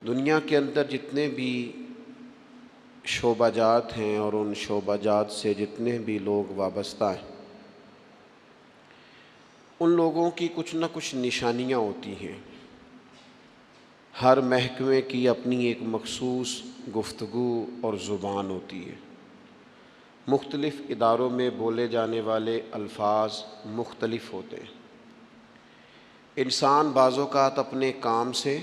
دنیا کے اندر جتنے بھی شعبہ جات ہیں اور ان شعبہ جات سے جتنے بھی لوگ وابستہ ہیں، ان لوگوں کی کچھ نہ کچھ نشانیاں ہوتی ہیں۔ ہر محکمے کی اپنی ایک مخصوص گفتگو اور زبان ہوتی ہے۔ مختلف اداروں میں بولے جانے والے الفاظ مختلف ہوتے ہیں۔ انسان بعض اوقات اپنے کام سے،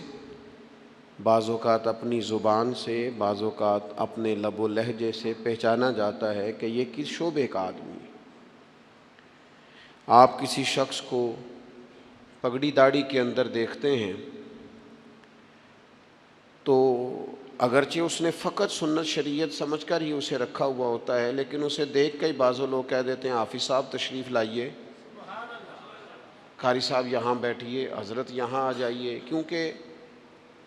بعض اوقات اپنی زبان سے، بعض اوقات اپنے لب و لہجے سے پہچانا جاتا ہے کہ یہ کس شعبے کا آدمی ہے۔ آپ کسی شخص کو پگڑی داڑھی کے اندر دیکھتے ہیں تو اگرچہ اس نے فقط سنت شریعت سمجھ کر ہی اسے رکھا ہوا ہوتا ہے، لیکن اسے دیکھ کے بعض لوگ کہہ دیتے ہیں حافظ صاحب تشریف لائیے، قاری صاحب یہاں بیٹھیے، حضرت یہاں آ جائیے، کیونکہ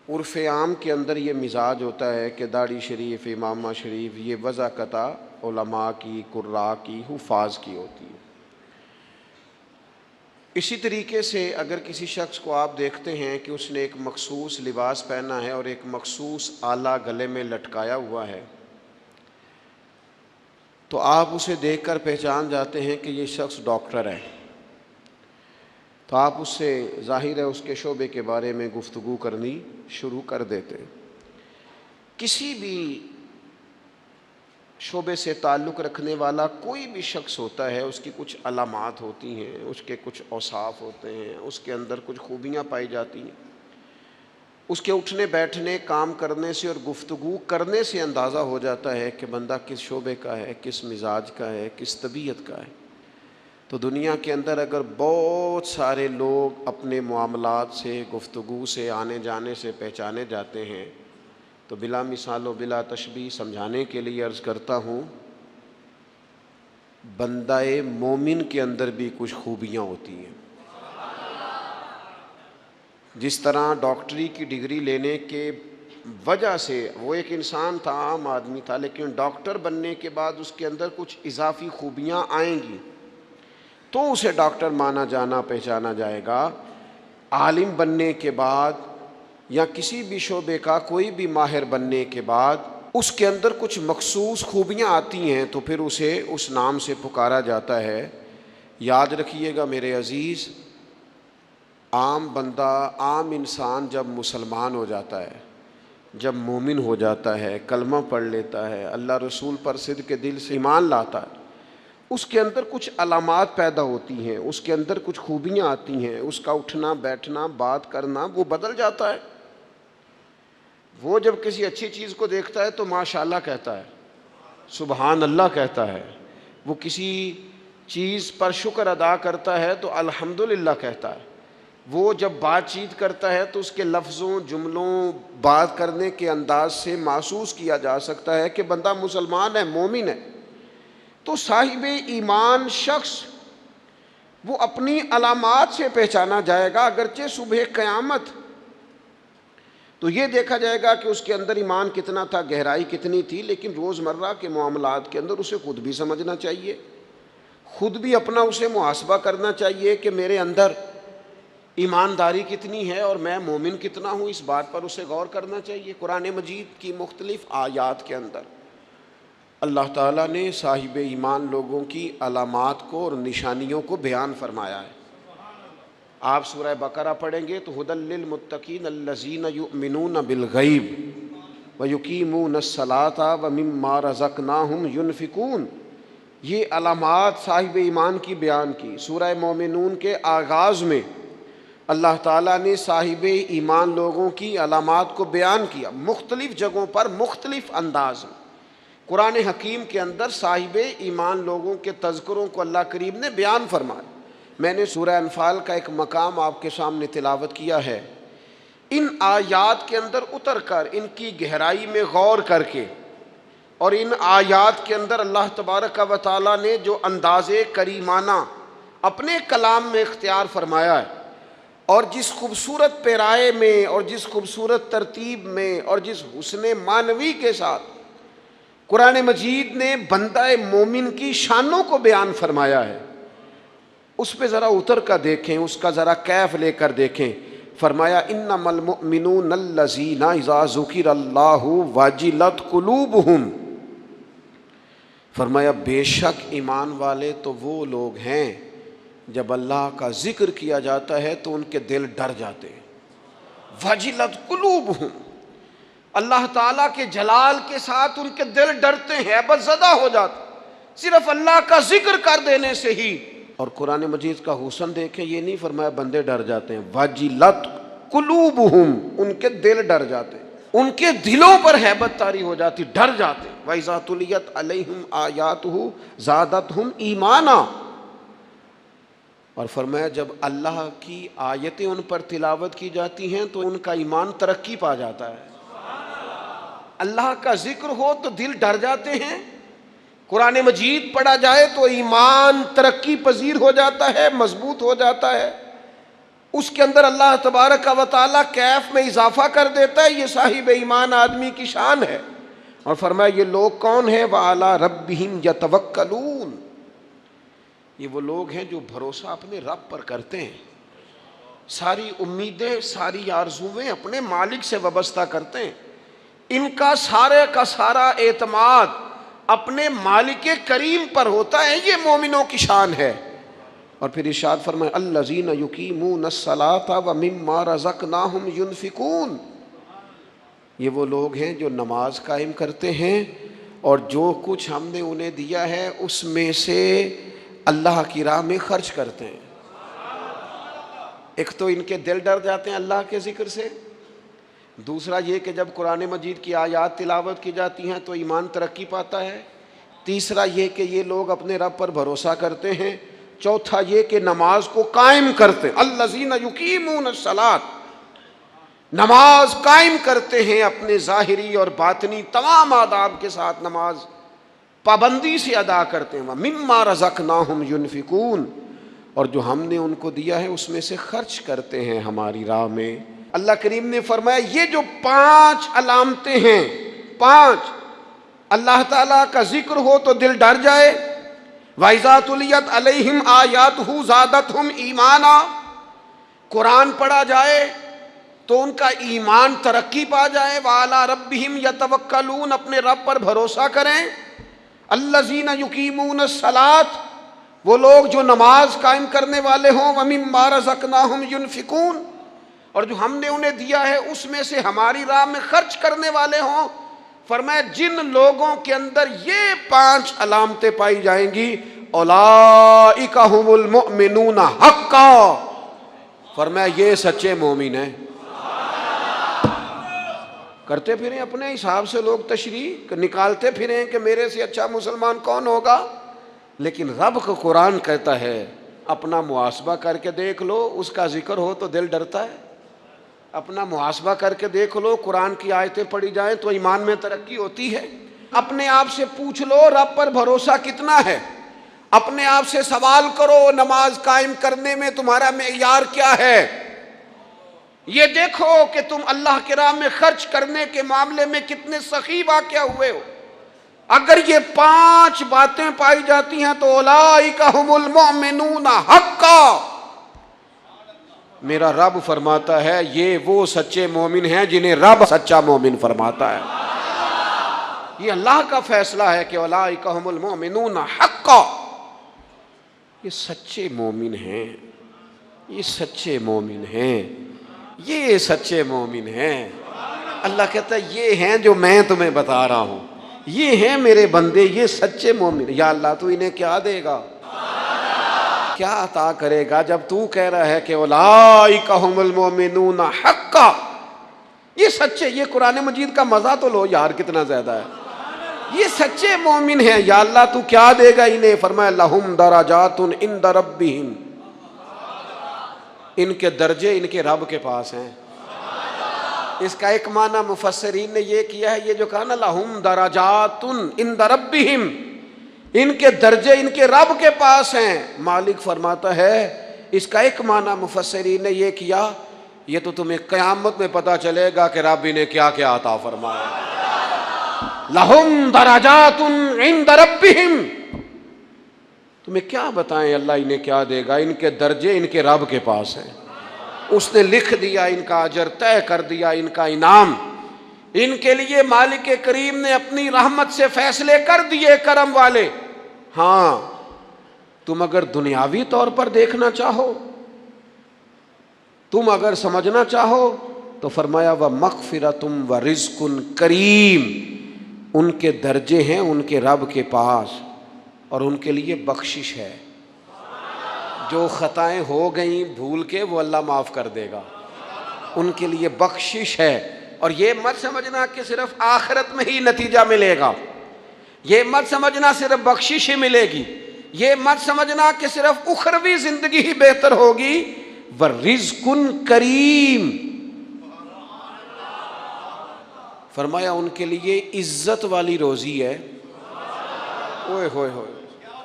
عرف عام کے اندر یہ مزاج ہوتا ہے کہ داڑھی شریف، امامہ شریف یہ وضاقت علماء کی، قراء کی، حفاظ کی ہوتی ہے۔ اسی طریقے سے اگر کسی شخص کو آپ دیکھتے ہیں کہ اس نے ایک مخصوص لباس پہنا ہے اور ایک مخصوص آلہ گلے میں لٹکایا ہوا ہے، تو آپ اسے دیکھ کر پہچان جاتے ہیں کہ یہ شخص ڈاکٹر ہے، تو آپ اس سے ظاہر ہے اس کے شعبے کے بارے میں گفتگو کرنی شروع کر دیتے ہیں۔ کسی بھی شعبے سے تعلق رکھنے والا کوئی بھی شخص ہوتا ہے، اس کی کچھ علامات ہوتی ہیں، اس کے کچھ اوصاف ہوتے ہیں، اس کے اندر کچھ خوبیاں پائی جاتی ہیں۔ اس کے اٹھنے بیٹھنے، کام کرنے سے اور گفتگو کرنے سے اندازہ ہو جاتا ہے کہ بندہ کس شعبے کا ہے، کس مزاج کا ہے، کس طبیعت کا ہے۔ تو دنیا کے اندر اگر بہت سارے لوگ اپنے معاملات سے، گفتگو سے، آنے جانے سے پہچانے جاتے ہیں، تو بلا مثال و بلا تشبیہ سمجھانے کے لیے عرض کرتا ہوں، بندہ مومن کے اندر بھی کچھ خوبیاں ہوتی ہیں۔ جس طرح ڈاکٹری کی ڈگری لینے کے وجہ سے وہ ایک انسان تھا، عام آدمی تھا، لیکن ڈاکٹر بننے کے بعد اس کے اندر کچھ اضافی خوبیاں آئیں گی تو اسے ڈاکٹر مانا جانا پہچانا جائے گا۔ عالم بننے کے بعد یا کسی بھی شعبے کا کوئی بھی ماہر بننے کے بعد اس کے اندر کچھ مخصوص خوبیاں آتی ہیں تو پھر اسے اس نام سے پکارا جاتا ہے۔ یاد رکھیے گا میرے عزیز، عام بندہ، عام انسان جب مسلمان ہو جاتا ہے، جب مومن ہو جاتا ہے، کلمہ پڑھ لیتا ہے، اللہ رسول پر صدق کے دل سے ایمان لاتا ہے، اس کے اندر کچھ علامات پیدا ہوتی ہیں، اس کے اندر کچھ خوبیاں آتی ہیں، اس کا اٹھنا بیٹھنا، بات کرنا وہ بدل جاتا ہے۔ وہ جب کسی اچھی چیز کو دیکھتا ہے تو ماشاءاللہ کہتا ہے، سبحان اللہ کہتا ہے۔ وہ کسی چیز پر شکر ادا کرتا ہے تو الحمدللہ کہتا ہے۔ وہ جب بات چیت کرتا ہے تو اس کے لفظوں، جملوں، بات کرنے کے انداز سے محسوس کیا جا سکتا ہے کہ بندہ مسلمان ہے، مومن ہے۔ تو صاحب ایمان شخص وہ اپنی علامات سے پہچانا جائے گا، اگرچہ صبح قیامت تو یہ دیکھا جائے گا کہ اس کے اندر ایمان کتنا تھا، گہرائی کتنی تھی، لیکن روزمرہ کے معاملات کے اندر اسے خود بھی سمجھنا چاہیے، خود بھی اپنا اسے محاسبہ کرنا چاہیے کہ میرے اندر ایمانداری کتنی ہے اور میں مومن کتنا ہوں، اس بات پر اسے غور کرنا چاہیے۔ قرآن مجید کی مختلف آیات کے اندر اللہ تعالیٰ نے صاحب ایمان لوگوں کی علامات کو اور نشانیوں کو بیان فرمایا ہے۔ آپ سورہ بقرہ پڑھیں گے تو ھدی للمتقین الذین یؤمنون بالغیب ویقیمون الصلاۃ ومما رزقناہم ینفقون، یہ علامات صاحب ایمان کی بیان کی۔ سورہ مومنون کے آغاز میں اللہ تعالیٰ نے صاحب ایمان لوگوں کی علامات کو بیان کیا، مختلف جگہوں پر مختلف انداز میں۔ قرآن حکیم کے اندر صاحب ایمان لوگوں کے تذکروں کو اللہ کریم نے بیان فرمایا۔ میں نے سورہ انفال کا ایک مقام آپ کے سامنے تلاوت کیا ہے۔ ان آیات کے اندر اتر کر، ان کی گہرائی میں غور کر کے، اور ان آیات کے اندر اللہ تبارک و تعالیٰ نے جو انداز کریمانہ اپنے کلام میں اختیار فرمایا ہے، اور جس خوبصورت پیرائے میں اور جس خوبصورت ترتیب میں اور جس حسن معنوی کے ساتھ قرآن مجید نے بندہ مومن کی شانوں کو بیان فرمایا ہے، اس پہ ذرا اتر کر دیکھیں، اس کا ذرا کیف لے کر دیکھیں۔ فرمایا انما المؤمنون الذین اذا ذکر اللہ وجلت قلوبہم، فرمایا بے شک ایمان والے تو وہ لوگ ہیں جب اللہ کا ذکر کیا جاتا ہے تو ان کے دل ڈر جاتے ہیں. وجلت قلوبہم، اللہ تعالیٰ کے جلال کے ساتھ ان کے دل ڈرتے ہیں، ہیبت زدہ ہو جاتے صرف اللہ کا ذکر کر دینے سے ہی. اور قرآن مجید کا حسن دیکھیں، یہ نہیں فرمایا بندے ڈر جاتے ہیں، وجلت قلوبہم، ان کے دل ڈر جاتے ہیں، ان کے دلوں پر ہیبت طاری ہو جاتی، ڈر جاتے. وَإِذَا تُلِيَتْ عَلَيْهِمْ آيَاتُهُ زَادَتْهُمْ ایمانا، اور فرمایا جب اللہ کی آیتیں ان پر تلاوت کی جاتی ہیں تو ان کا ایمان ترقی پا جاتا ہے. اللہ کا ذکر ہو تو دل ڈر جاتے ہیں، قرآن مجید پڑھا جائے تو ایمان ترقی پذیر ہو جاتا ہے، مضبوط ہو جاتا ہے، اس کے اندر اللہ تبارک و تعالیٰ کیف میں اضافہ کر دیتا ہے. یہ صاحب ایمان آدمی کی شان ہے. اور فرمایا یہ لوگ کون ہیں؟ وَعَلَىٰ رَبِّهِمْ يَتَوَكَّلُونَ، یہ وہ لوگ ہیں جو بھروسہ اپنے رب پر کرتے ہیں، ساری امیدیں ساری آرزویں اپنے مالک سے وابستہ کرتے ہیں، ان کا سارے کا سارا اعتماد اپنے مالک کریم پر ہوتا ہے. یہ مومنوں کی شان ہے. اور پھر ارشاد فرمائے الذین یقیمون الصلاۃ ومما رزقناہم ینفقون، یہ وہ لوگ ہیں جو نماز قائم کرتے ہیں اور جو کچھ ہم نے انہیں دیا ہے اس میں سے اللہ کی راہ میں خرچ کرتے ہیں. ایک تو ان کے دل ڈر جاتے ہیں اللہ کے ذکر سے، دوسرا یہ کہ جب قرآن مجید کی آیات تلاوت کی جاتی ہیں تو ایمان ترقی پاتا ہے، تیسرا یہ کہ یہ لوگ اپنے رب پر بھروسہ کرتے ہیں، چوتھا یہ کہ نماز کو قائم کرتے ہیں. الذین یقیمون الصلاۃ، نماز قائم کرتے ہیں اپنے ظاہری اور باطنی تمام آداب کے ساتھ، نماز پابندی سے ادا کرتے ہیں. وَمِمَّا رَزَقْنَاهُمْ يُنْفِقُونَ، اور جو ہم نے ان کو دیا ہے اس میں سے خرچ کرتے ہیں ہماری راہ میں. اللہ کریم نے فرمایا یہ جو 5 علامتیں ہیں، 5، اللہ تعالیٰ کا ذکر ہو تو دل ڈر جائے، وَإِذَا تُلِيَتْ عَلَيْهِمْ آيَاتُهُ زَادَتْهُمْ ایمانا، قرآن پڑھا جائے تو ان کا ایمان ترقی پا جائے، وَعَلَىٰ رَبِّهِمْ يَتَوَكَّلُونَ، اپنے رب پر بھروسہ کریں. الذین یقیمون الصلاۃ، وہ لوگ جو نماز قائم کرنے والے ہوں، وَمِمَّا رَزَقْنَاهُمْ يُنْفِقُونَ، اور جو ہم نے انہیں دیا ہے اس میں سے ہماری راہ میں خرچ کرنے والے ہوں. فرمایا جن لوگوں کے اندر یہ 5 علامتیں پائی جائیں گی، اولئک ھم المؤمنون حقا، فرمایا یہ سچے مومن ہیں. کرتے پھریں اپنے حساب سے لوگ تشریح نکالتے پھریں کہ میرے سے اچھا مسلمان کون ہوگا، لیکن رب کا قرآن کہتا ہے اپنا محاسبہ کر کے دیکھ لو، اس کا ذکر ہو تو دل ڈرتا ہے. اپنا محاسبہ کر کے دیکھ لو، قرآن کی آیتیں پڑھی جائیں تو ایمان میں ترقی ہوتی ہے. اپنے آپ سے پوچھ لو رب پر بھروسہ کتنا ہے، اپنے آپ سے سوال کرو نماز قائم کرنے میں تمہارا معیار کیا ہے. یہ دیکھو کہ تم اللہ کے راہ میں خرچ کرنے کے معاملے میں کتنے سخی واقع ہوئے ہو. اگر یہ 5 باتیں پائی جاتی ہیں تو اولئک ھم المؤمنون حقا، میرا رب فرماتا ہے یہ وہ سچے مومن ہیں جنہیں رب سچا مومن فرماتا ہے. یہ اللہ کا فیصلہ ہے کہ اولئک ھم المؤمنون حقا، یہ سچے مومن ہیں، یہ سچے مومن ہیں، یہ سچے مومن ہیں. اللہ کہتا ہے یہ ہیں جو میں تمہیں بتا رہا ہوں، یہ ہیں میرے بندے، یہ سچے مومن. یا اللہ تو انہیں کیا دے گا، کیا عطا کرے گا جب تو کہہ رہا ہے کہ اولئک ھم المؤمنون حقا، یہ سچے. یہ قرآن مجید کا مزہ تو لو یار کتنا زیادہ ہے. یہ سچے مومن ہیں، یا اللہ تو کیا دے گا انہیں. فرمایا لہم درجات عند ربہم، ان کے درجے ان کے رب کے پاس ہیں. اس کا ایک معنی مفسرین نے یہ کیا ہے، یہ جو کہا نا لہم درجات عند ربہم، ان کے درجے ان کے رب کے پاس ہیں. مالک فرماتا ہے اس کا ایک معنی مفسرین نے یہ کیا، یہ تو تمہیں قیامت میں پتہ چلے گا کہ رب انہیں کیا کیا عطا فرمایا. لہم درجات عند ربہم، تمہیں کیا بتائیں اللہ انہیں کیا دے گا، ان کے درجے ان کے رب کے پاس ہیں. اس نے لکھ دیا ان کا اجر، طے کر دیا ان کا انعام۔ ان کے لیے مالک کریم نے اپنی رحمت سے فیصلے کر دیے کرم والے۔ ہاں تم اگر دنیاوی طور پر دیکھنا چاہو، تم اگر سمجھنا چاہو تو فرمایا وَمَغْفِرَةٌ وَرِزْقٌ کریم، ان کے درجے ہیں ان کے رب کے پاس، اور ان کے لیے بخشش ہے۔ جو خطائیں ہو گئیں بھول کے وہ اللہ معاف کر دے گا، ان کے لیے بخشش ہے۔ اور یہ مت سمجھنا کہ صرف آخرت میں ہی نتیجہ ملے گا، یہ مت سمجھنا صرف بخشش ہی ملے گی، یہ مت سمجھنا کہ صرف اخروی زندگی ہی بہتر ہوگی۔ وَرِزْقٌ کریم، فرمایا ان کے لیے عزت والی روزی ہے۔ اوئے ہوئے ہوئے،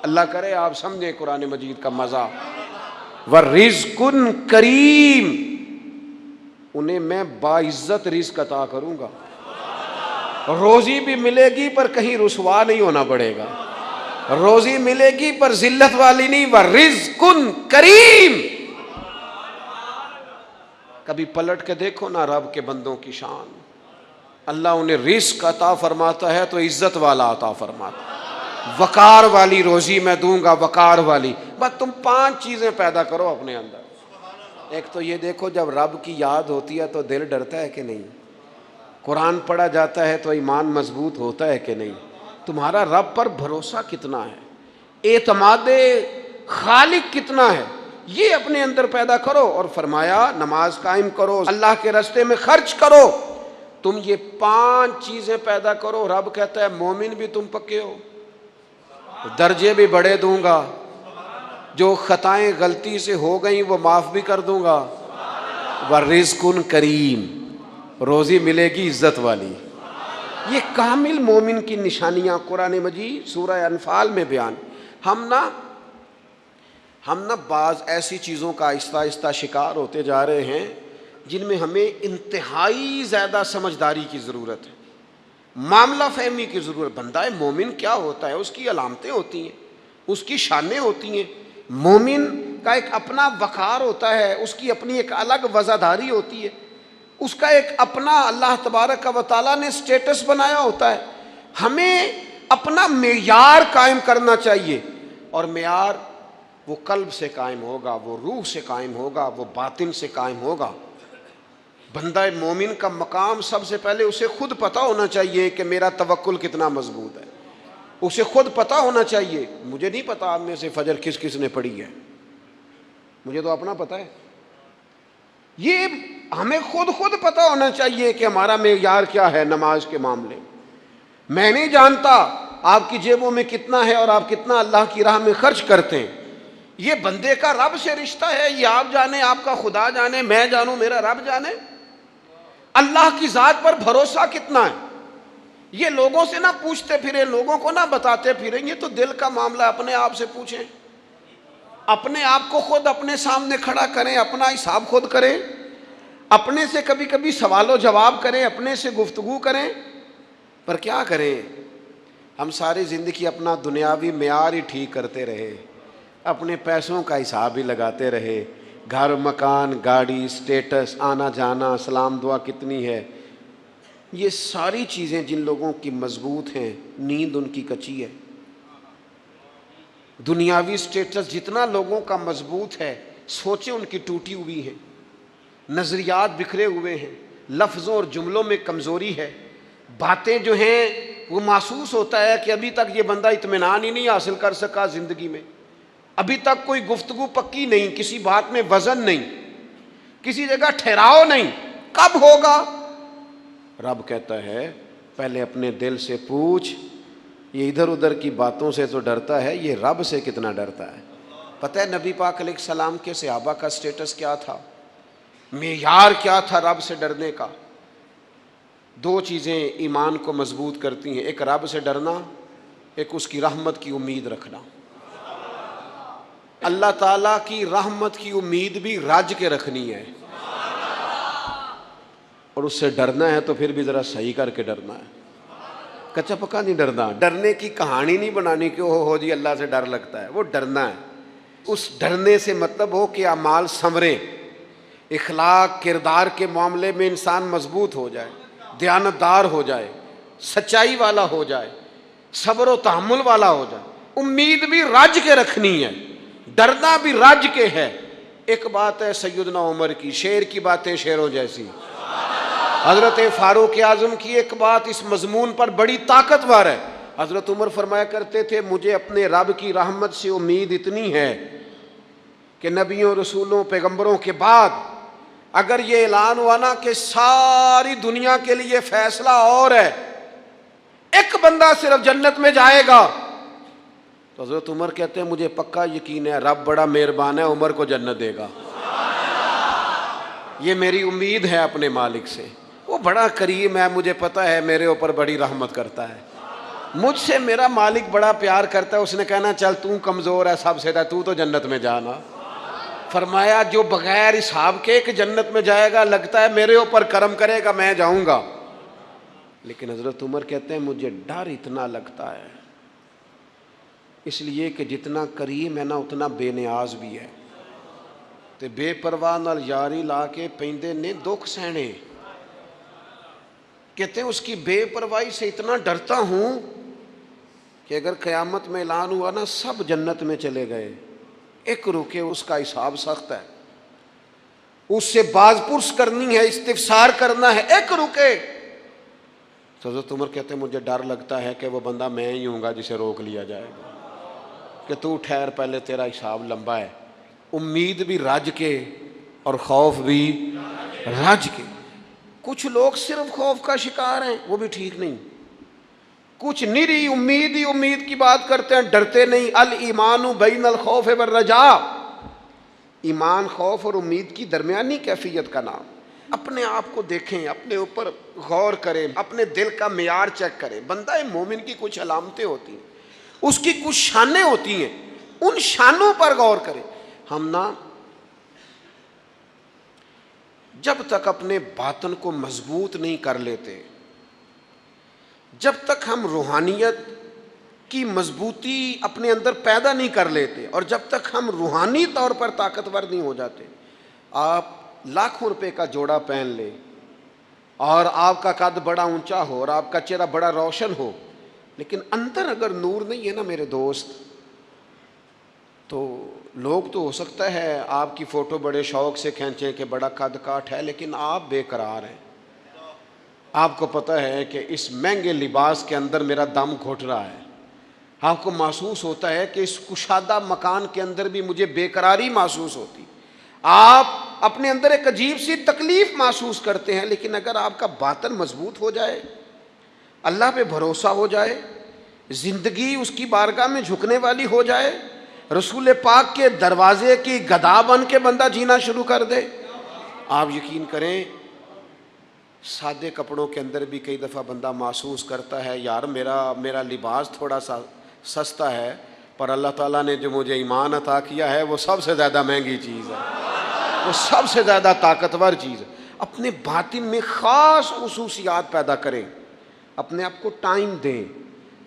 اللہ کرے آپ سمجھیں قرآن مجید کا مزہ۔ وَرِزْقٌ کریم، انہیں میں باعزت رزق عطا کروں گا، روزی بھی ملے گی پر کہیں رسوا نہیں ہونا پڑے گا، روزی ملے گی پر ذلت والی نہیں۔ وَرِزْقٌ کریم، کبھی پلٹ کے دیکھو نا رب کے بندوں کی شان، اللہ انہیں رزق عطا فرماتا ہے تو عزت والا عطا فرماتا ہے۔ وقار والی روزی میں دوں گا، وقار والی۔ بس تم 5 چیزیں پیدا کرو اپنے اندر۔ ایک تو یہ دیکھو جب رب کی یاد ہوتی ہے تو دل ڈرتا ہے کہ نہیں، قرآن پڑھا جاتا ہے تو ایمان مضبوط ہوتا ہے کہ نہیں، تمہارا رب پر بھروسہ کتنا ہے، اعتماد خالق کتنا ہے، یہ اپنے اندر پیدا کرو۔ اور فرمایا نماز قائم کرو، اللہ کے راستے میں خرچ کرو۔ تم یہ 5 چیزیں پیدا کرو، رب کہتا ہے مومن بھی تم پکے ہو، درجے بھی بڑے دوں گا، جو خطائیں غلطی سے ہو گئیں وہ معاف بھی کر دوں گا۔ وَرِزْقٌ کریم، روزی ملے گی عزت والی۔ یہ کامل مومن کی نشانیاں قرآن مجید سورہ انفال میں بیان۔ ہم نا بعض ایسی چیزوں کا آہستہ آہستہ شکار ہوتے جا رہے ہیں جن میں ہمیں انتہائی زیادہ سمجھداری کی ضرورت ہے، معاملہ فہمی کی ضرورت۔ بندہ مومن کیا ہوتا ہے، اس کی علامتیں ہوتی ہیں، اس کی شانیں ہوتی ہیں۔ مومن کا ایک اپنا وقار ہوتا ہے، اس کی اپنی ایک الگ وزاداری ہوتی ہے، اس کا ایک اپنا اللہ تبارک و تعالیٰ نے سٹیٹس بنایا ہوتا ہے۔ ہمیں اپنا معیار قائم کرنا چاہیے، اور معیار وہ قلب سے قائم ہوگا، وہ روح سے قائم ہوگا، وہ باطن سے قائم ہوگا۔ بندہ مومن کا مقام سب سے پہلے اسے خود پتہ ہونا چاہیے کہ میرا توکل کتنا مضبوط ہے، اسے خود پتہ ہونا چاہیے۔ مجھے نہیں پتا آپ میں سے فجر کس کس نے پڑھی ہے، مجھے تو اپنا پتہ ہے۔ یہ ہمیں خود پتہ ہونا چاہیے کہ ہمارا معیار کیا ہے نماز کے معاملے میں۔ میں نہیں جانتا آپ کی جیبوں میں کتنا ہے اور آپ کتنا اللہ کی راہ میں خرچ کرتے ہیں، یہ بندے کا رب سے رشتہ ہے، یہ آپ جانے، آپ کا خدا جانے، میں جانوں، میرا رب جانے۔ اللہ کی ذات پر بھروسہ کتنا ہے، یہ لوگوں سے نہ پوچھتے پھریں، لوگوں کو نہ بتاتے پھریں، یہ تو دل کا معاملہ اپنے آپ سے پوچھیں، اپنے آپ کو خود اپنے سامنے کھڑا کریں، اپنا حساب خود کریں، اپنے سے کبھی کبھی سوال و جواب کریں، اپنے سے گفتگو کریں۔ پر کیا کریں، ہم ساری زندگی اپنا دنیاوی معیار ہی ٹھیک کرتے رہے، اپنے پیسوں کا حساب ہی لگاتے رہے، گھر مکان گاڑی سٹیٹس آنا جانا سلام دعا کتنی ہے، یہ ساری چیزیں جن لوگوں کی مضبوط ہیں نیند ان کی کچی ہے۔ دنیاوی سٹیٹس جتنا لوگوں کا مضبوط ہے سوچیں ان کی ٹوٹی ہوئی ہیں، نظریات بکھرے ہوئے ہیں، لفظوں اور جملوں میں کمزوری ہے، باتیں جو ہیں وہ محسوس ہوتا ہے کہ ابھی تک یہ بندہ اطمینان ہی نہیں حاصل کر سکا زندگی میں، ابھی تک کوئی گفتگو پکی نہیں، کسی بات میں وزن نہیں، کسی جگہ ٹھہراؤ نہیں، کب ہوگا؟ رب کہتا ہے پہلے اپنے دل سے پوچھ، یہ ادھر ادھر کی باتوں سے تو ڈرتا ہے، یہ رب سے کتنا ڈرتا ہے؟ پتہ ہے نبی پاک علیہ السلام کے صحابہ کا سٹیٹس کیا تھا، معیار کیا تھا رب سے ڈرنے کا؟ 2 چیزیں ایمان کو مضبوط کرتی ہیں، ایک رب سے ڈرنا، ایک اس کی رحمت کی امید رکھنا۔ اللہ تعالیٰ کی رحمت کی امید بھی رج کے رکھنی ہے، اور اس سے ڈرنا ہے تو پھر بھی ذرا صحیح کر کے ڈرنا ہے، کچا پکا نہیں ڈرنا۔ ڈرنے کی کہانی نہیں بنانی کہ ہو جی اللہ سے ڈر لگتا ہے، وہ ڈرنا ہے۔ اس ڈرنے سے مطلب ہو کہ اعمال ثمریں، اخلاق کردار کے معاملے میں انسان مضبوط ہو جائے، دیانتدار ہو جائے، سچائی والا ہو جائے، صبر و تحمل والا ہو جائے، امید بھی رج کے رکھنی ہے، ڈرنا بھی رج کے ہے۔ ایک بات ہے سیدنا عمر کی، شیر کی باتیں شیروں جیسی، حضرت فاروق اعظم کی ایک بات اس مضمون پر بڑی طاقتور ہے۔ حضرت عمر فرمایا کرتے تھے مجھے اپنے رب کی رحمت سے امید اتنی ہے کہ نبیوں رسولوں پیغمبروں کے بعد اگر یہ اعلان ہوا نا کہ ساری دنیا کے لیے فیصلہ اور ہے، ایک بندہ صرف جنت میں جائے گا، تو حضرت عمر کہتے ہیں مجھے پکا یقین ہے رب بڑا مہربان ہے، عمر کو جنت دے گا، یہ میری امید ہے اپنے مالک سے، وہ بڑا کریم ہے، مجھے پتہ ہے میرے اوپر بڑی رحمت کرتا ہے، مجھ سے میرا مالک بڑا پیار کرتا ہے، اس نے کہنا چل تو کمزور ہے سب سے تو جنت میں جانا۔ فرمایا جو بغیر حساب کے ایک جنت میں جائے گا لگتا ہے میرے اوپر کرم کرے گا میں جاؤں گا، لیکن حضرت عمر کہتے ہیں مجھے ڈر اتنا لگتا ہے، اس لیے کہ جتنا کریم ہے نا اتنا بے نیاز بھی ہے، تے بے پرواہ نال یاری لا کے پیندے نے دکھ سہنے۔ کہتے ہیں اس کی بے پرواہی سے اتنا ڈرتا ہوں کہ اگر قیامت میں اعلان ہوا نا سب جنت میں چلے گئے، ایک رکے اس کا حساب سخت ہے، اس سے باز پرس کرنی ہے، استفسار کرنا ہے، ایک رکے۔ تو حضرت عمر کہتے ہیں مجھے ڈر لگتا ہے کہ وہ بندہ میں ہی ہوں گا جسے روک لیا جائے گا کہ تو ٹھہر پہلے تیرا حساب لمبا ہے۔ امید بھی رج کے اور خوف بھی رج کے۔ کچھ لوگ صرف خوف کا شکار ہیں، وہ بھی ٹھیک نہیں، کچھ نری امید ہی امید کی بات کرتے ہیں، ڈرتے نہیں۔ الایمان بین الخوف والرجاء، ایمان خوف اور امید کی درمیانی کیفیت کا نام۔ اپنے آپ کو دیکھیں، اپنے اوپر غور کریں، اپنے دل کا معیار چیک کریں۔ بندہ مومن کی کچھ علامتیں ہوتی ہیں، اس کی کچھ شانیں ہوتی ہیں، ان شانوں پر غور کریں۔ ہم نا جب تک اپنے باطن کو مضبوط نہیں کر لیتے، جب تک ہم روحانیت کی مضبوطی اپنے اندر پیدا نہیں کر لیتے، اور جب تک ہم روحانی طور پر طاقتور نہیں ہو جاتے، آپ لاکھوں روپے کا جوڑا پہن لیں اور آپ کا قد بڑا اونچا ہو اور آپ کا چہرہ بڑا روشن ہو، لیکن اندر اگر نور نہیں ہے نا میرے دوست، تو لوگ تو ہو سکتا ہے آپ کی فوٹو بڑے شوق سے کھینچیں کہ بڑا قد کاٹ ہے، لیکن آپ بے قرار ہیں۔ آپ کو پتہ ہے کہ اس مہنگے لباس کے اندر میرا دم گھٹ رہا ہے، آپ کو محسوس ہوتا ہے کہ اس کشادہ مکان کے اندر بھی مجھے بے قراری محسوس ہوتی، آپ اپنے اندر ایک عجیب سی تکلیف محسوس کرتے ہیں، لیکن اگر آپ کا باطن مضبوط ہو جائے، اللہ پہ بھروسہ ہو جائے، زندگی اس کی بارگاہ میں جھکنے والی ہو جائے، رسول پاک کے دروازے کی گدا بن کے بندہ جینا شروع کر دے، آپ یقین کریں سادے کپڑوں کے اندر بھی کئی دفعہ بندہ محسوس کرتا ہے یار میرا لباس تھوڑا سا سستا ہے، پر اللہ تعالیٰ نے جو مجھے ایمان عطا کیا ہے وہ سب سے زیادہ مہنگی چیز ہے، وہ سب سے زیادہ طاقتور چیز ہے۔ اپنے باطن میں خاص خصوصیات پیدا کریں، اپنے آپ کو ٹائم دیں،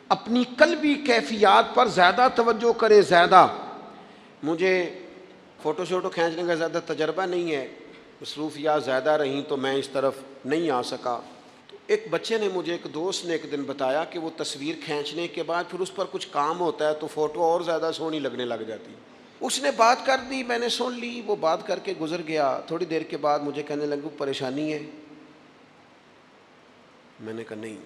اپنی قلبی کیفیات پر زیادہ توجہ کریں۔ زیادہ مجھے فوٹو شوٹو کھینچنے کا زیادہ تجربہ نہیں ہے، مصروفیات زیادہ رہیں تو میں اس طرف نہیں آ سکا۔ تو ایک بچے نے مجھے، ایک دوست نے ایک دن بتایا کہ وہ تصویر کھینچنے کے بعد پھر اس پر کچھ کام ہوتا ہے تو فوٹو اور زیادہ سونی لگنے لگ جاتی۔ اس نے بات کر دی، میں نے سن لی، وہ بات کر کے گزر گیا۔ تھوڑی دیر کے بعد مجھے کہنے لگا پریشانی ہے؟ میں نے کہا نہیں۔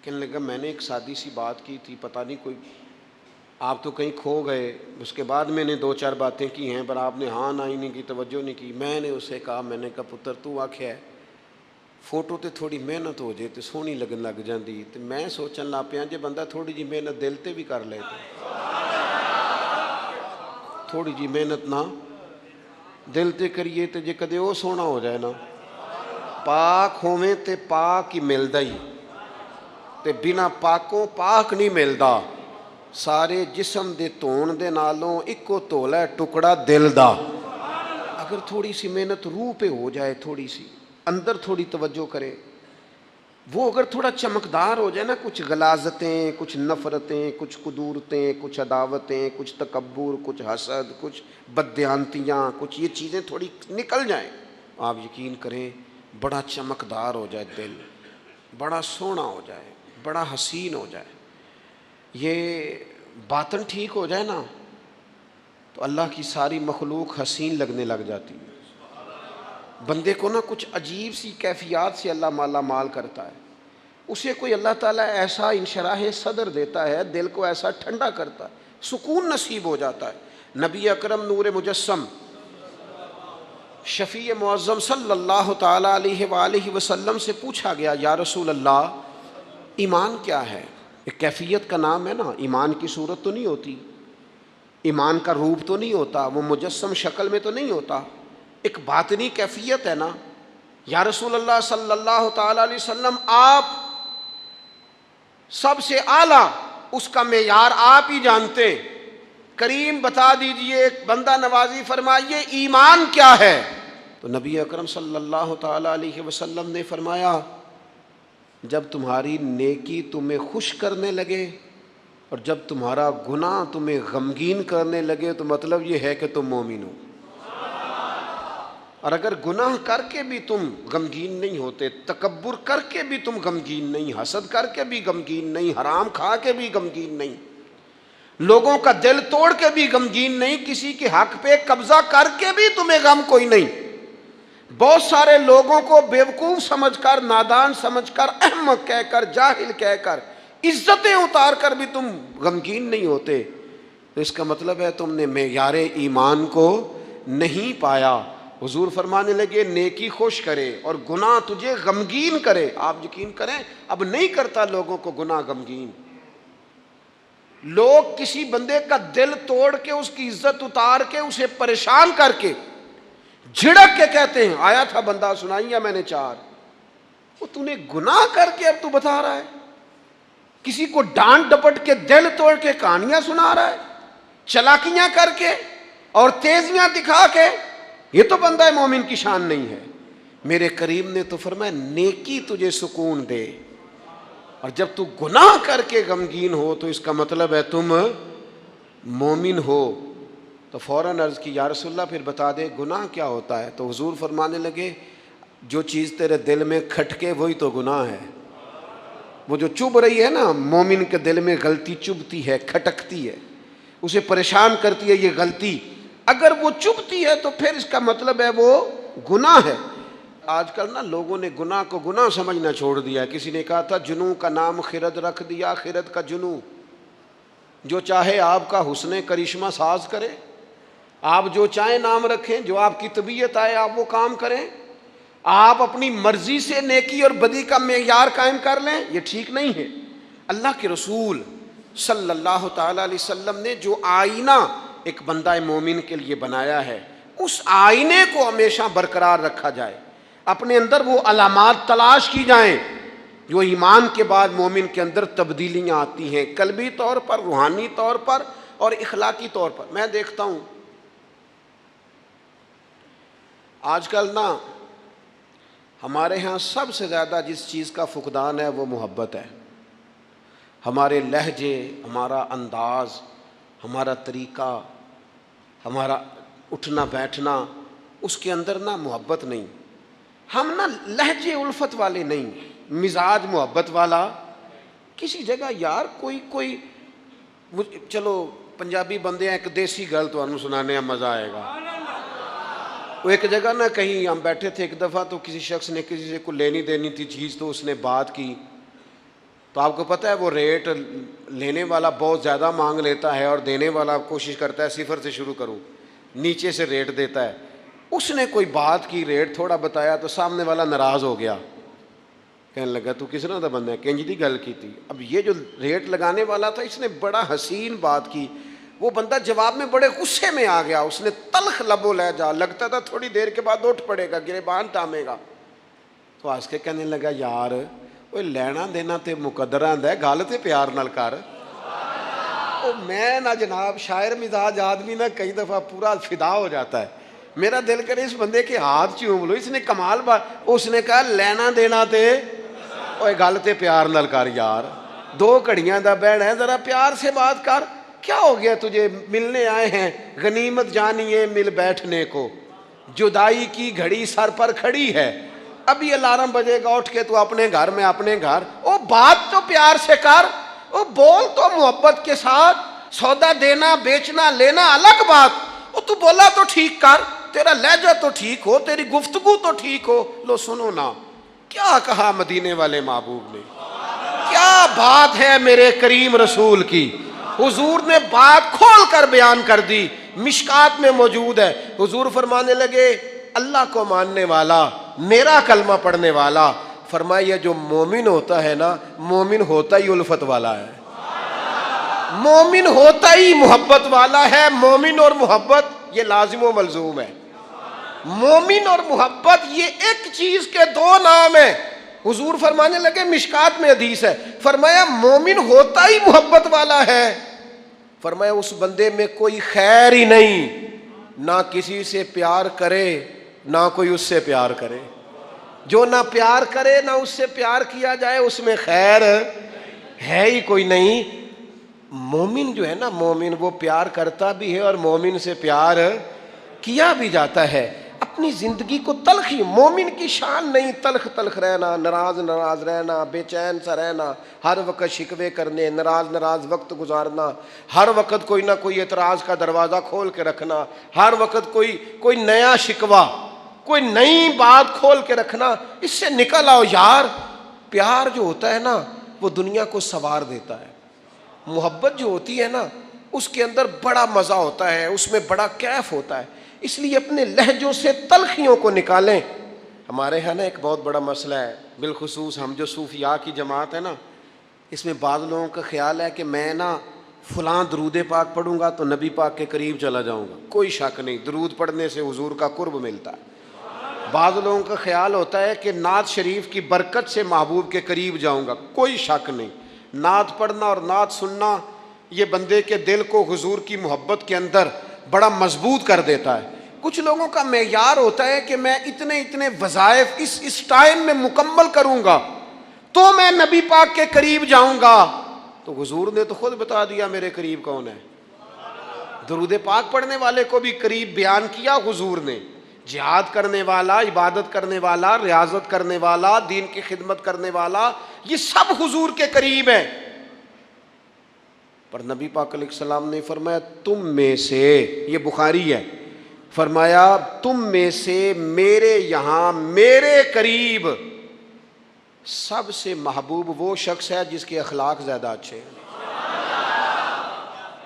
کہنے لگا میں نے ایک سادی سی بات کی تھی، پتہ نہیں کوئی آپ تو کہیں کھو گئے، اس کے بعد میں نے دو چار باتیں کی ہیں پر آپ نے ہاں نہ ہی نہیں کی، توجہ نہیں کی۔ میں نے اسے کہا، میں نے کہا پتر تو آکھیا ہے فوٹو تے تھوڑی محنت ہو جائے تو سونی لگن لگ جاندی، تو میں سوچن لگ پیا جے بندہ تھوڑی جی محنت دل تے بھی کر لے، تھوڑی جی محنت نہ دل تے کریے تے جے کدے وہ سونا ہو جائے نا، پاک ہوویں تے پاک ہی ملدا ہی، تے بنا پاکوں پاک نہیں ملدا۔ سارے جسم دے دھون دے نالوں اکو تولا ہے ٹکڑا دل دا۔ اگر تھوڑی سی محنت روح پہ ہو جائے، تھوڑی سی اندر تھوڑی توجہ کرے، وہ اگر تھوڑا چمکدار ہو جائے نا، کچھ غلاظتیں، کچھ نفرتیں، کچھ قدورتیں، کچھ عداوتیں، کچھ تکبر، کچھ حسد، کچھ بددیانتیاں، کچھ یہ چیزیں تھوڑی نکل جائیں، آپ یقین کریں بڑا چمکدار ہو جائے دل، بڑا سونا ہو جائے، بڑا حسین ہو جائے، یہ باطن ٹھیک ہو جائے نا تو اللہ کی ساری مخلوق حسین لگنے لگ جاتی ہے۔ بندے کو نا کچھ عجیب سی کیفیات سے اللہ مالا مال کرتا ہے، اسے کوئی اللہ تعالیٰ ایسا انشراح صدر دیتا ہے، دل کو ایسا ٹھنڈا کرتا ہے، سکون نصیب ہو جاتا ہے۔ نبی اکرم نور مجسم شفیع معظم صلی اللہ تعالیٰ علیہ وآلہ وسلم سے پوچھا گیا، یا رسول اللہ ایمان کیا ہے؟ ایک کیفیت کا نام ہے نا، ایمان کی صورت تو نہیں ہوتی، ایمان کا روپ تو نہیں ہوتا، وہ مجسم شکل میں تو نہیں ہوتا، ایک باطنی کیفیت ہے نا۔ یا رسول اللہ صلی اللہ تعالیٰ علیہ وسلم آپ سب سے اعلیٰ، اس کا معیار آپ ہی جانتے، کریم بتا دیجئے، بندہ نوازی فرمائیے ایمان کیا ہے؟ تو نبی اکرم صلی اللہ تعالیٰ علیہ وسلم نے فرمایا، جب تمہاری نیکی تمہیں خوش کرنے لگے اور جب تمہارا گناہ تمہیں غمگین کرنے لگے، تو مطلب یہ ہے کہ تم مومن ہو۔ اور اگر گناہ کر کے بھی تم غمگین نہیں ہوتے، تکبر کر کے بھی تم غمگین نہیں، حسد کر کے بھی غمگین نہیں، حرام کھا کے بھی غمگین نہیں، لوگوں کا دل توڑ کے بھی غمگین نہیں، کسی کے حق پہ قبضہ کر کے بھی تمہیں غم کوئی نہیں، بہت سارے لوگوں کو بیوقوف سمجھ کر، نادان سمجھ کر، احمق کہہ کر، جاہل کہہ کر، عزتیں اتار کر بھی تم غمگین نہیں ہوتے، تو اس کا مطلب ہے تم نے معیار ایمان کو نہیں پایا۔ حضور فرمانے لگے نیکی خوش کرے اور گناہ تجھے غمگین کرے، آپ یقین کریں اب نہیں کرتا لوگوں کو گناہ غمگین۔ لوگ کسی بندے کا دل توڑ کے، اس کی عزت اتار کے، اسے پریشان کر کے، جھڑک کے کہتے ہیں، آیا تھا بندہ سنائیا میں نے چار، وہ تو نے گناہ کر کے اب تو بتا رہا ہے، کسی کو ڈانٹ ڈپٹ کے دل توڑ کے کہانیاں سنا رہا ہے، چلاکیاں کر کے اور تیزیاں دکھا کے، یہ تو بندہ مومن کی شان نہیں ہے۔ میرے کریم نے تو فرمایا نیکی تجھے سکون دے، اور جب تو گناہ کر کے غمگین ہو تو اس کا مطلب ہے تم مومن ہو۔ تو فوراً عرض کی، یا رسول اللہ پھر بتا دے گناہ کیا ہوتا ہے؟ تو حضور فرمانے لگے جو چیز تیرے دل میں کھٹکے وہی تو گناہ ہے، وہ جو چبھ رہی ہے نا، مومن کے دل میں غلطی چبھتی ہے، کھٹکتی ہے، اسے پریشان کرتی ہے یہ غلطی، اگر وہ چبھتی ہے تو پھر اس کا مطلب ہے وہ گناہ ہے۔ آج کل نا لوگوں نے گناہ کو گناہ سمجھنا چھوڑ دیا ہے۔ کسی نے کہا تھا جنوں کا نام خرد رکھ دیا، خرد کا جنوں، جو چاہے آپ کا حسن کرشمہ ساز کرے، آپ جو چاہیں نام رکھیں، جو آپ کی طبیعت آئے آپ وہ کام کریں، آپ اپنی مرضی سے نیکی اور بدی کا معیار قائم کر لیں، یہ ٹھیک نہیں ہے۔ اللہ کے رسول صلی اللہ تعالیٰ علیہ وسلم نے جو آئینہ ایک بندہ مومن کے لیے بنایا ہے، اس آئینے کو ہمیشہ برقرار رکھا جائے، اپنے اندر وہ علامات تلاش کی جائیں جو ایمان کے بعد مومن کے اندر تبدیلیاں آتی ہیں، قلبی طور پر، روحانی طور پر اور اخلاقی طور پر۔ میں دیکھتا ہوں آج کل نا ہمارے ہاں سب سے زیادہ جس چیز کا فقدان ہے وہ محبت ہے۔ ہمارے لہجے، ہمارا انداز، ہمارا طریقہ، ہمارا اٹھنا بیٹھنا، اس کے اندر نا محبت نہیں، ہم نا لہجے الفت والے نہیں، مزاج محبت والا۔ کسی جگہ یار کوئی چلو پنجابی بندے ہیں، ایک دیسی گل تو سنانے میں مزہ آئے گا۔ وہ ایک جگہ نا کہیں ہم بیٹھے تھے ایک دفعہ، تو کسی شخص نے کسی سے کو لینی دینی تھی چیز، تو اس نے بات کی، تو آپ کو پتہ ہے وہ ریٹ لینے والا بہت زیادہ مانگ لیتا ہے اور دینے والا کوشش کرتا ہے صفر سے شروع کروں، نیچے سے ریٹ دیتا ہے۔ اس نے کوئی بات کی، ریٹ تھوڑا بتایا، تو سامنے والا ناراض ہو گیا، کہنے لگا تو کس طرح دا بندہ ہے، کنج دی گل کی تھی۔ اب یہ جو ریٹ لگانے والا تھا اس نے بڑا حسین بات کی، وہ بندہ جواب میں بڑے غصے میں آ گیا، اس نے تلخ لب و لہجہ، لگتا تھا تھوڑی دیر کے بعد اٹھ پڑے گا، گریبان تامے گا۔ تو ہنس کے کہنے لگا یار وہ لینا دینا تے مقدر آندا ہے، گل تے پیار نال کر۔ میں نہ جناب شاعر مزاج آدمی نہ کئی دفعہ پورا فدا ہو جاتا ہے، میرا دل کرے اس بندے کے ہاتھ چوم لو، اس نے کمال بات، اس نے کہا لینا دینا تے اوے گل تے پیار نال کر یار, 2 گھڑیاں دا بہن ہے, ذرا پیار سے بات کر. کیا ہو گیا تجھے؟ ملنے آئے ہیں, غنیمت جانی ہے مل بیٹھنے کو, جدائی کی گھڑی سر پر کھڑی ہے, ابھی الارم بجے گا اٹھ کے تو اپنے گھر میں اپنے گھر. او بات تو پیار سے کر, او بول تو محبت کے ساتھ. سودا دینا بیچنا لینا الگ بات, او تو بولا تو ٹھیک کر, تیرا لہجہ تو ٹھیک ہو, تیری گفتگو تو ٹھیک ہو. لو سنو نا کیا کہا مدینے والے محبوب نے, کیا بات ہے میرے کریم رسول کی. حضور نے بات کھول کر بیان کر دی, مشکات میں موجود ہے. حضور فرمانے لگے اللہ کو ماننے والا, میرا کلمہ پڑھنے والا, فرمایا جو مومن ہوتا ہے نا, مومن ہوتا ہی الفت والا ہے, مومن ہوتا ہی محبت والا ہے. مومن اور محبت یہ لازم و ملزوم ہے. مومن اور محبت یہ ایک چیز کے 2 نام ہیں. حضور فرمانے لگے, مشکات میں حدیث ہے, فرمایا مومن ہوتا ہی محبت والا ہے. فرمایا اس بندے میں کوئی خیر ہی نہیں, نہ کسی سے پیار کرے نہ کوئی اس سے پیار کرے. جو نہ پیار کرے نہ اس سے پیار کیا جائے, اس میں خیر ہے ہی کوئی نہیں. مومن جو ہے نا, مومن وہ پیار کرتا بھی ہے اور مومن سے پیار کیا بھی جاتا ہے. اپنی زندگی کو تلخی, مومن کی شان نہیں تلخ تلخ رہنا, ناراض ناراض رہنا, بے چین سا رہنا, ہر وقت شکوے کرنے, ناراض وقت گزارنا, ہر وقت کوئی نہ کوئی اعتراض کا دروازہ کھول کے رکھنا, ہر وقت کوئی نیا شکوہ, کوئی نئی بات کھول کے رکھنا. اس سے نکل آؤ یار. پیار جو ہوتا ہے نا وہ دنیا کو سنوار دیتا ہے. محبت جو ہوتی ہے نا اس کے اندر بڑا مزہ ہوتا ہے, اس میں بڑا کیف ہوتا ہے. اس لیے اپنے لہجوں سے تلخیوں کو نکالیں. ہمارے ہاں نا ایک بہت بڑا مسئلہ ہے, بالخصوص ہم جو صوفیاء کی جماعت ہے نا, اس میں بعض لوگوں کا خیال ہے کہ میں نا فلاں درود پاک پڑھوں گا تو نبی پاک کے قریب چلا جاؤں گا. کوئی شک نہیں, درود پڑھنے سے حضور کا قرب ملتا ہے. بعض لوگوں کا خیال ہوتا ہے کہ نعت شریف کی برکت سے محبوب کے قریب جاؤں گا. کوئی شک نہیں, نعت پڑھنا اور نعت سننا یہ بندے کے دل کو حضور کی محبت کے اندر بڑا مضبوط کر دیتا ہے. کچھ لوگوں کا معیار ہوتا ہے کہ میں اتنے وظائف اس ٹائم میں مکمل کروں گا تو میں نبی پاک کے قریب جاؤں گا. تو حضور نے تو خود بتا دیا میرے قریب کون ہے. درود پاک پڑھنے والے کو بھی قریب بیان کیا حضور نے. جہاد کرنے والا, عبادت کرنے والا, ریاضت کرنے والا, دین کی خدمت کرنے والا, یہ سب حضور کے قریب ہیں. پر نبی پاک علیہ السلام نے فرمایا تم میں سے, یہ بخاری ہے, فرمایا تم میں سے میرے یہاں میرے قریب سب سے محبوب وہ شخص ہے جس کے اخلاق زیادہ اچھے ہیں,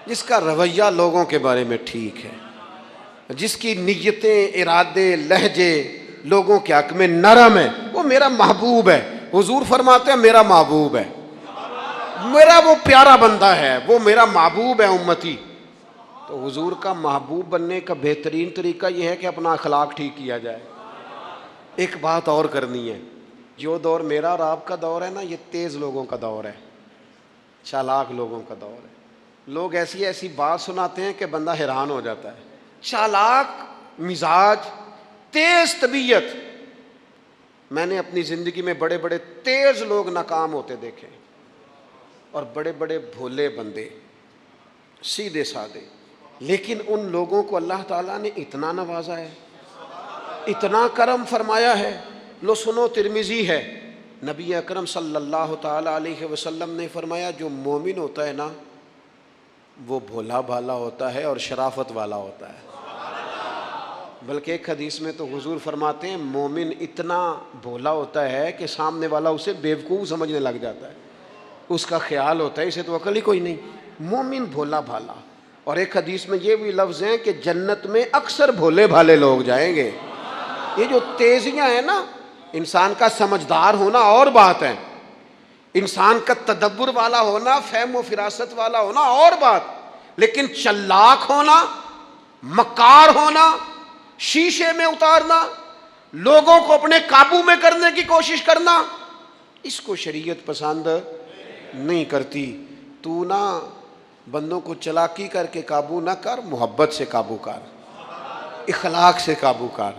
جس کا رویہ لوگوں کے بارے میں ٹھیک ہے, جس کی نیتیں, ارادے, لہجے لوگوں کے حق میں نرم ہے, وہ میرا محبوب ہے. حضور فرماتے ہیں میرا محبوب ہے, میرا وہ پیارا بندہ ہے, وہ میرا محبوب ہے امتی. تو حضور کا محبوب بننے کا بہترین طریقہ یہ ہے کہ اپنا اخلاق ٹھیک کیا جائے. ایک بات اور کرنی ہے, جو دور میرا اور آپ کا دور ہے نا, یہ تیز لوگوں کا دور ہے, چالاک لوگوں کا دور ہے. لوگ ایسی بات سناتے ہیں کہ بندہ حیران ہو جاتا ہے. چالاک مزاج, تیز طبیعت. میں نے اپنی زندگی میں بڑے بڑے تیز لوگ ناکام ہوتے دیکھے اور بڑے بڑے بھولے بندے, سیدھے سادے. لیکن ان لوگوں کو اللہ تعالیٰ نے اتنا نوازا ہے, اتنا کرم فرمایا ہے. لو سنو, ترمذی ہے, نبی اکرم صلی اللہ تعالیٰ علیہ وسلم نے فرمایا جو مومن ہوتا ہے نا وہ بھولا بھالا ہوتا ہے اور شرافت والا ہوتا ہے. بلکہ ایک حدیث میں تو حضور فرماتے ہیں مومن اتنا بھولا ہوتا ہے کہ سامنے والا اسے بیوقوف سمجھنے لگ جاتا ہے, اس کا خیال ہوتا ہے اسے تو عقل ہی کوئی نہیں. مومن بھولا بھالا. اور ایک حدیث میں یہ بھی لفظ ہیں کہ جنت میں اکثر بھولے بھالے لوگ جائیں گے. یہ جو تیزیاں ہیں نا, انسان کا سمجھدار ہونا اور بات ہے, انسان کا تدبر والا ہونا, فہم و فراست والا ہونا اور بات, لیکن چلاک ہونا, مکار ہونا, شیشے میں اتارنا, لوگوں کو اپنے قابو میں کرنے کی کوشش کرنا, اس کو شریعت پسند نہیں کرتی. تو نہ بندوں کو چلاکی کر کے قابو نہ کر, محبت سے قابو کر, اخلاق سے قابو کر.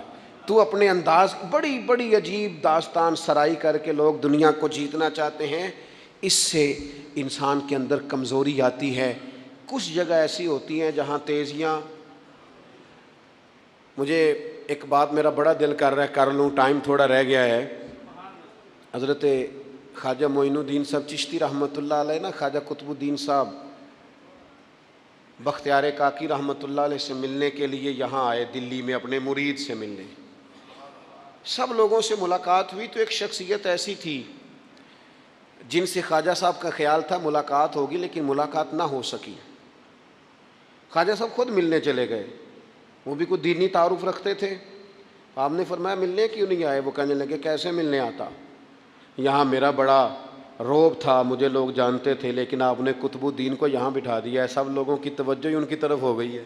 تو اپنے انداز بڑی بڑی عجیب داستان سرائی کر کے لوگ دنیا کو جیتنا چاہتے ہیں، اس سے انسان کے اندر کمزوری آتی ہے۔ کچھ جگہ ایسی ہوتی ہیں جہاں تیزیاں، مجھے ایک بات میرا بڑا دل کر رہا ہے، کر لوں، ٹائم تھوڑا رہ گیا ہے۔ حضرت خواجہ معین الدین صاحب چشتی رحمۃ اللہ علیہ نا، خواجہ قطب الدین صاحب بختیار کاکی رحمۃ اللہ علیہ سے ملنے کے لیے یہاں آئے، دلی میں اپنے مرید سے ملنے۔ سب لوگوں سے ملاقات ہوئی تو ایک شخصیت ایسی تھی جن سے خواجہ صاحب کا خیال تھا ملاقات ہوگی، لیکن ملاقات نہ ہو سکی۔ خواجہ صاحب خود ملنے چلے گئے، وہ بھی کوئی دینی تعارف رکھتے تھے۔ آپ نے فرمایا ملنے کیوں نہیں آئے؟ وہ کہنے لگے کیسے ملنے آتا، یہاں میرا بڑا روب تھا، مجھے لوگ جانتے تھے، لیکن آپ نے قطب الدین کو یہاں بٹھا دیا ہے، سب لوگوں کی توجہ ہی ان کی طرف ہو گئی ہے،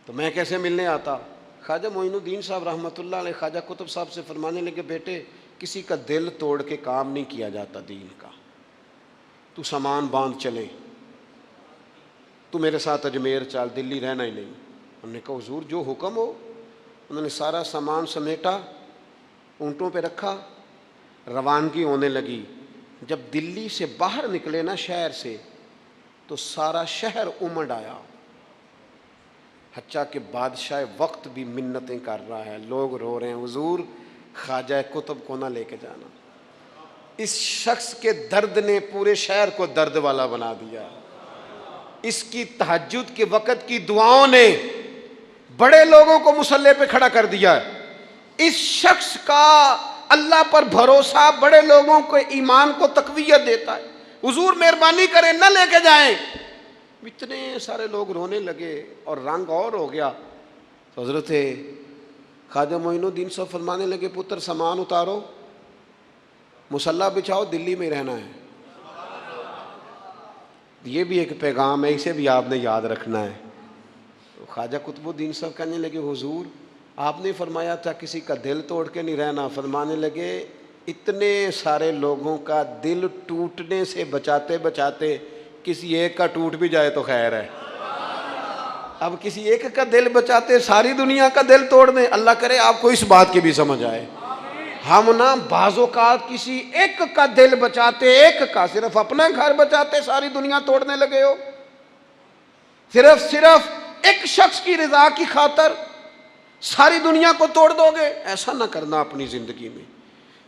تو میں کیسے ملنے آتا؟ خواجہ معین الدین صاحب رحمۃ اللہ علیہ خواجہ قطب صاحب سے فرمانے لگے بیٹے کسی کا دل توڑ کے کام نہیں کیا جاتا دین کا، تو سامان باندھ چلے، تو میرے ساتھ اجمیر چل، دلی رہنا ہی نہیں۔ انہوں نے کہا حضور جو حکم ہو۔ انہوں نے سارا سامان سمیٹا، اونٹوں پہ رکھا، روانگی ہونے لگی۔ جب دلی سے باہر نکلے نا شہر سے، تو سارا شہر امڑ آیا، حتیٰ کہ بادشاہ وقت بھی منتیں کر رہا ہے، لوگ رو رہے ہیں حضور خواجہ قطب کو نہ لے کے جانا۔ اس شخص کے درد نے پورے شہر کو درد والا بنا دیا، اس کی تہجد کے وقت کی دعاؤں نے بڑے لوگوں کو مسلح پہ کھڑا کر دیا ہے۔ اس شخص کا اللہ پر بھروسہ بڑے لوگوں کو ایمان کو تقویت دیتا ہے۔ حضور مہربانی کریں نہ لے کے جائیں۔ اتنے سارے لوگ رونے لگے اور رنگ اور ہو گیا، تو حضرت خواجہ معین الدین صاحب فرمانے لگے پتر سامان اتارو، مصلح بچھاؤ، دلی میں رہنا ہے۔ یہ بھی ایک پیغام ہے، اسے بھی آپ نے یاد رکھنا ہے۔ خواجہ قطب الدین صاحب کہنے لگے حضور آپ نے فرمایا تھا کسی کا دل توڑ کے نہیں رہنا۔ فرمانے لگے اتنے سارے لوگوں کا دل ٹوٹنے سے بچاتے بچاتے کسی ایک کا ٹوٹ بھی جائے تو خیر ہے، اب کسی ایک کا دل بچاتے ساری دنیا کا دل توڑ دیں، اللہ کرے آپ کو اس بات کی بھی سمجھ آئے۔ ہم نا بعض اوقات کسی ایک کا دل بچاتے، ایک کا، صرف اپنا گھر بچاتے ساری دنیا توڑنے لگے ہو، صرف ایک شخص کی رضا کی خاطر ساری دنیا کو توڑ دو گے۔ ایسا نہ کرنا اپنی زندگی میں،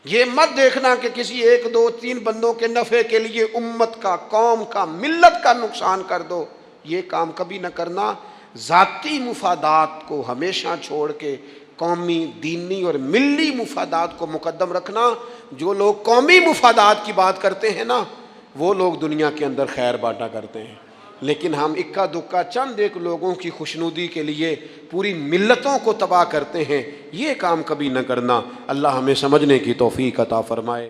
یہ مت دیکھنا کہ کسی ایک دو تین بندوں کے نفع کے لیے امت کا، قوم کا، ملت کا نقصان کر دو، یہ کام کبھی نہ کرنا۔ ذاتی مفادات کو ہمیشہ چھوڑ کے قومی، دینی اور ملی مفادات کو مقدم رکھنا۔ جو لوگ قومی مفادات کی بات کرتے ہیں نا، وہ لوگ دنیا کے اندر خیر بانٹا کرتے ہیں، لیکن ہم اکا دکا چند ایک لوگوں کی خوشنودی کے لیے پوری ملتوں کو تباہ کرتے ہیں، یہ کام کبھی نہ کرنا۔ اللہ ہمیں سمجھنے کی توفیق عطا فرمائے۔